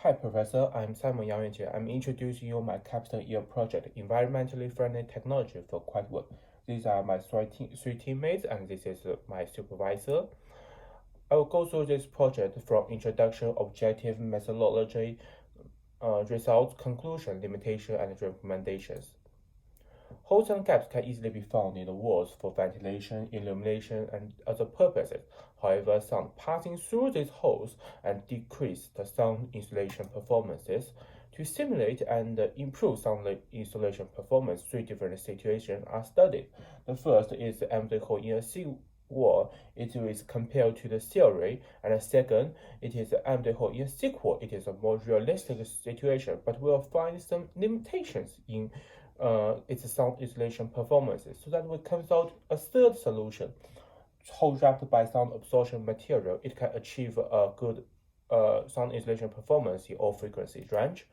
Hi, Professor. I'm Simon Yang Yuanjie. I'm introducing you my capital year project, environmentally friendly technology for quiet work. These are my three teammates, and this is my supervisor. I will go through this project from introduction, objective, methodology, results, conclusion, limitation, and recommendations. Holes and gaps can easily be found in the walls for ventilation, illumination, and other purposes. However, sound passing through these holes and decrease the sound insulation performances. To simulate and improve sound insulation performance, three different situations are studied. The first is the empty hole in a sea wall. It is compared to the theory, and the second, it is the empty hole in a thick wall. It is a more realistic situation, but we'll find some limitations in its sound insulation performances, so that we comes out a third solution. Hole wrapped by sound absorption material, it can achieve a good sound insulation performance in all frequency range.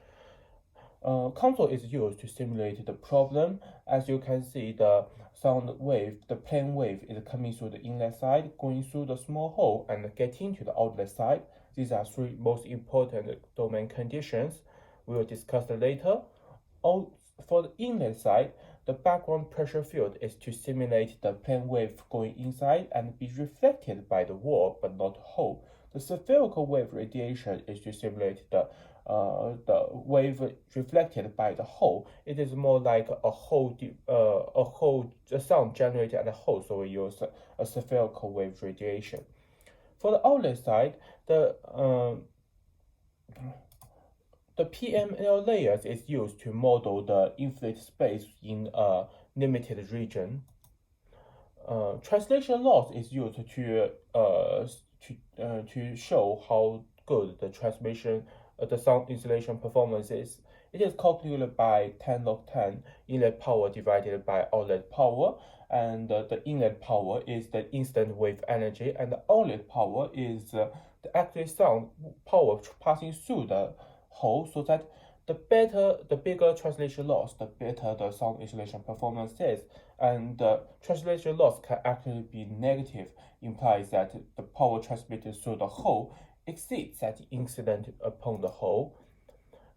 Console is used to simulate the problem. As you can see, the sound wave, the plane wave is coming through the inlet side, going through the small hole and getting to the outlet side. These are three most important domain conditions. We will discuss later. For the inlet side, the background pressure field is to simulate the plane wave going inside and be reflected by the wall but not hole. The spherical wave radiation is to simulate the wave reflected by the hole. It is more like a sound generated at the hole, so we use a spherical wave radiation. For the outlet side, the PML layers is used to model the inflate space in a limited region. Translation loss is used to show how good the transmission the sound insulation performance is. It is calculated by 10 log 10 inlet power divided by outlet power, and the inlet power is the instant wave energy, and the outlet power is the actual sound power passing through the hole, so that the bigger translation loss, the better the sound insulation performance is. And the translation loss can actually be negative, implies that the power transmitted through the hole exceeds that incident upon the hole.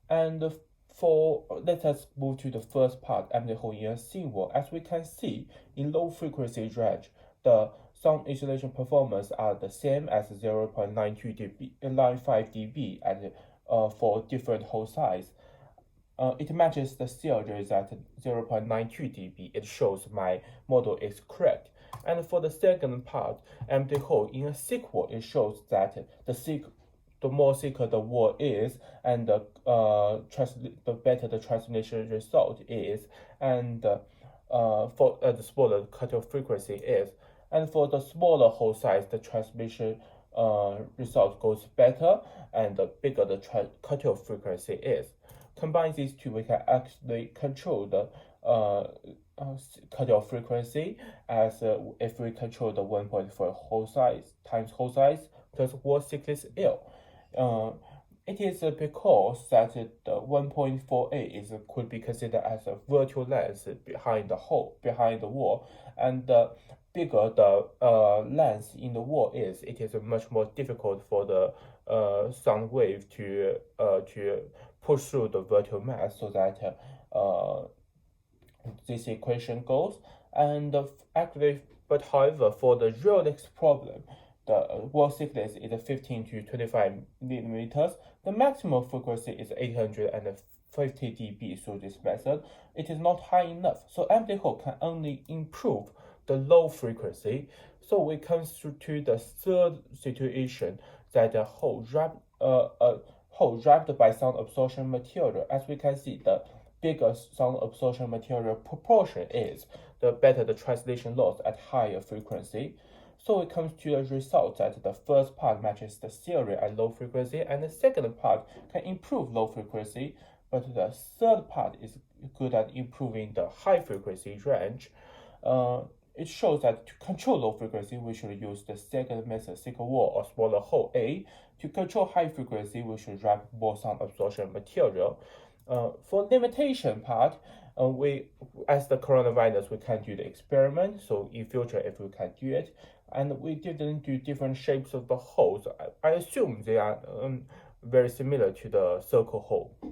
And let us move to the first part, empty hole in a seawall. As we can see, in low frequency range, the sound insulation performance are the same as 0.92 dB, 95 dB and for different hole size. It matches the series at 0.92 dB. It shows my model is correct. And for the second part, empty hole in a thick wall, it shows that the more thicker the wall is, and the better the translation result is, and for the smaller cutoff frequency is. And for the smaller hole size, the transmission result goes better, and the bigger the cutoff frequency is. Combine these two, we can actually control the cutoff frequency as if we control the 1.4 hole size times hole size plus wall thickness L. It is because that the 1.48 could be considered as a virtual length behind the wall, and the bigger the length in the wall is, it is much more difficult for the sound wave to push through the vertical mass, so that this equation goes. And actually, but however, for the real-next problem, the wall thickness is 15 to 25 millimeters. The maximum frequency is 850 dB through this method. It is not high enough, so empty hole can only improve the low frequency. So we come to the third situation, that the hole wrapped by sound absorption material. As we can see, the bigger sound absorption material proportion is, the better the translation loss at higher frequency. So it comes to the result that the first part matches the theory at low frequency, and the second part can improve low frequency, but the third part is good at improving the high frequency range. It shows that to control low frequency, we should use the second method, thicker wall or smaller hole A. To control high frequency, we should wrap more sound absorption material. For limitation part, as the coronavirus, we can't do the experiment. So in future, if we can do it, and we didn't do different shapes of the holes, I assume they are very similar to the circle hole.